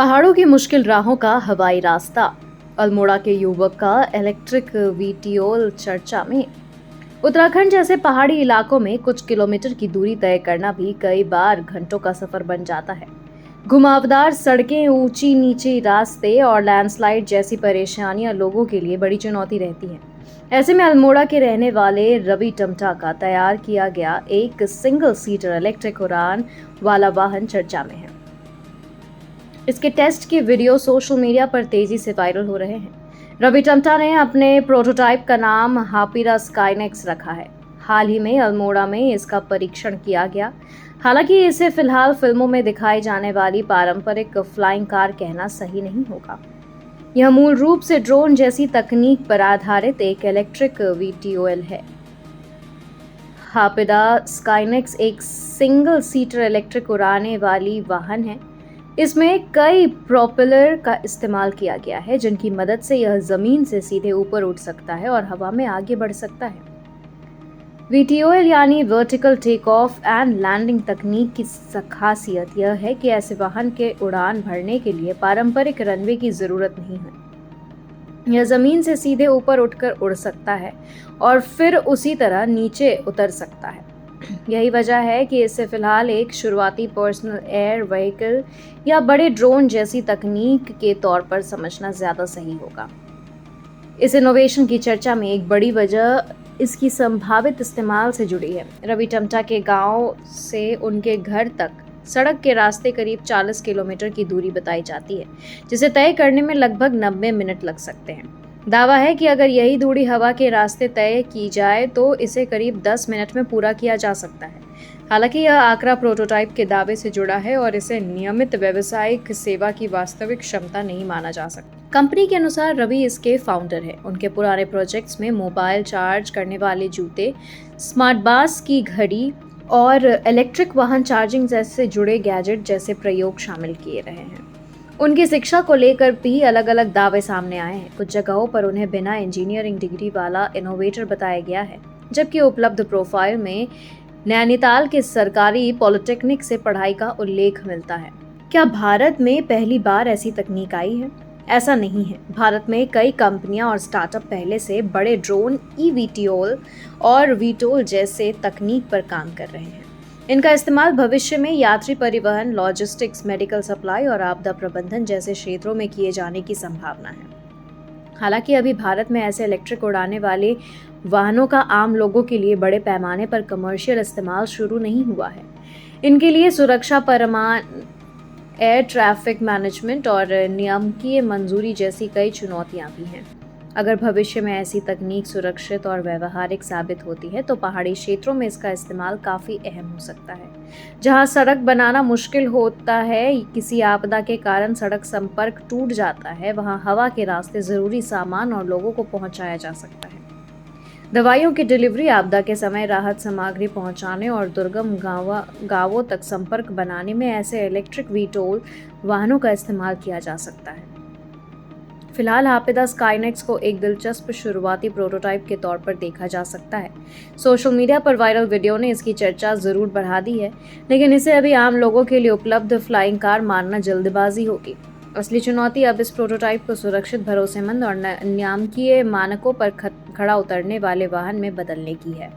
पहाड़ों की मुश्किल राहों का हवाई रास्ता। अल्मोड़ा के युवक का इलेक्ट्रिक वीटियोल चर्चा में। उत्तराखंड जैसे पहाड़ी इलाकों में कुछ किलोमीटर की दूरी तय करना भी कई बार घंटों का सफर बन जाता है। घुमावदार सड़कें, ऊंची नीची रास्ते और लैंडस्लाइड जैसी परेशानियां लोगों के लिए बड़ी चुनौती रहती हैं। ऐसे में अल्मोड़ा के रहने वाले रवि टमटा का तैयार किया गया एक सिंगल सीटर इलेक्ट्रिक उड़ान वाला वाहन चर्चा में है। इसके टेस्ट के वीडियो सोशल मीडिया पर तेजी से वायरल हो रहे हैं। रवि टमटा ने अपने प्रोटोटाइप का नाम हापीरा स्काईनेक्स रखा है। हाल ही में अल्मोड़ा में इसका परीक्षण किया गया। हालांकि इसे फिलहाल फिल्मों में दिखाई जाने वाली पारंपरिक फ्लाइंग कार कहना सही नहीं होगा। यह मूल रूप से ड्रोन जैसी तकनीक पर आधारित एक इलेक्ट्रिक वीटीओएल है। हापीरा स्काईनेक्स एक सिंगल सीटर इलेक्ट्रिक उड़ाने वाली वाहन है। इसमें कई प्रोपेलर का इस्तेमाल किया गया है, जिनकी मदद से यह जमीन से सीधे ऊपर उठ सकता है और हवा में आगे बढ़ सकता है। वीटीओएल यानी vertical take off and landing तकनीक की खासियत यह है कि ऐसे वाहन के उड़ान भरने के लिए पारंपरिक रनवे की जरूरत नहीं है। यह जमीन से सीधे ऊपर उठकर उड़ सकता है और फिर उसी तरह नीचे उतर सकता है। यही वजह है कि इसे फिलहाल एक शुरुआती पर्सनल एयर व्हीकल या बड़े ड्रोन जैसी तकनीक के तौर पर समझना ज़्यादा सही होगा। इस इनोवेशन की चर्चा में एक बड़ी वजह इसकी संभावित इस्तेमाल से जुड़ी है। रवि टमटा के गांव से उनके घर तक सड़क के रास्ते करीब 40 किलोमीटर की दूरी बताई जाती है, जिसे तय करने में लगभग 90 मिनट लग सकते हैं। दावा है कि अगर यही दूरी हवा के रास्ते तय की जाए तो इसे करीब 10 मिनट में पूरा किया जा सकता है। हालांकि यह आंकड़ा प्रोटोटाइप के दावे से जुड़ा है और इसे नियमित व्यावसायिक सेवा की वास्तविक क्षमता नहीं माना जा सकता। कंपनी के अनुसार रवि इसके फाउंडर हैं। उनके पुराने प्रोजेक्ट्स में मोबाइल चार्ज करने वाले जूते, स्मार्ट बास की घड़ी और इलेक्ट्रिक वाहन चार्जिंग जैसे जुड़े गैजेट जैसे प्रयोग शामिल किए रहे हैं। उनकी शिक्षा को लेकर भी अलग अलग दावे सामने आए हैं। कुछ जगहों पर उन्हें बिना इंजीनियरिंग डिग्री वाला इनोवेटर बताया गया है, जबकि उपलब्ध प्रोफाइल में नैनीताल के सरकारी पॉलिटेक्निक से पढ़ाई का उल्लेख मिलता है। क्या भारत में पहली बार ऐसी तकनीक आई है? ऐसा नहीं है। भारत में कई कंपनियां और स्टार्टअप पहले से बड़े ड्रोन, ईवीटीओल और वीटोल जैसे तकनीक पर काम कर रहे हैं। इनका इस्तेमाल भविष्य में यात्री परिवहन, लॉजिस्टिक्स, मेडिकल सप्लाई और आपदा प्रबंधन जैसे क्षेत्रों में किए जाने की संभावना है। हालांकि अभी भारत में ऐसे इलेक्ट्रिक उड़ाने वाले वाहनों का आम लोगों के लिए बड़े पैमाने पर कमर्शियल इस्तेमाल शुरू नहीं हुआ है। इनके लिए सुरक्षा, परमान, एयर ट्रैफिक मैनेजमेंट और नियामकीय मंजूरी जैसी कई चुनौतियां भी हैं। अगर भविष्य में ऐसी तकनीक सुरक्षित और व्यावहारिक साबित होती है तो पहाड़ी क्षेत्रों में इसका इस्तेमाल काफ़ी अहम हो सकता है। जहां सड़क बनाना मुश्किल होता है, किसी आपदा के कारण सड़क संपर्क टूट जाता है, वहां हवा के रास्ते ज़रूरी सामान और लोगों को पहुंचाया जा सकता है। दवाइयों की डिलीवरी, आपदा के समय राहत सामग्री पहुंचाने और दुर्गम गांवों तक संपर्क बनाने में ऐसे इलेक्ट्रिक वीटोल वाहनों का इस्तेमाल किया जा सकता है। फिलहाल हापीरा स्काईनेक्स को एक दिलचस्प शुरुआती प्रोटोटाइप के तौर पर देखा जा सकता है। सोशल मीडिया पर वायरल वीडियो ने इसकी चर्चा जरूर बढ़ा दी है, लेकिन इसे अभी आम लोगों के लिए उपलब्ध फ्लाइंग कार मानना जल्दबाजी होगी। असली चुनौती अब इस प्रोटोटाइप को सुरक्षित, भरोसेमंद और नियामकीय मानकों पर खड़ा उतरने वाले वाहन में बदलने की है।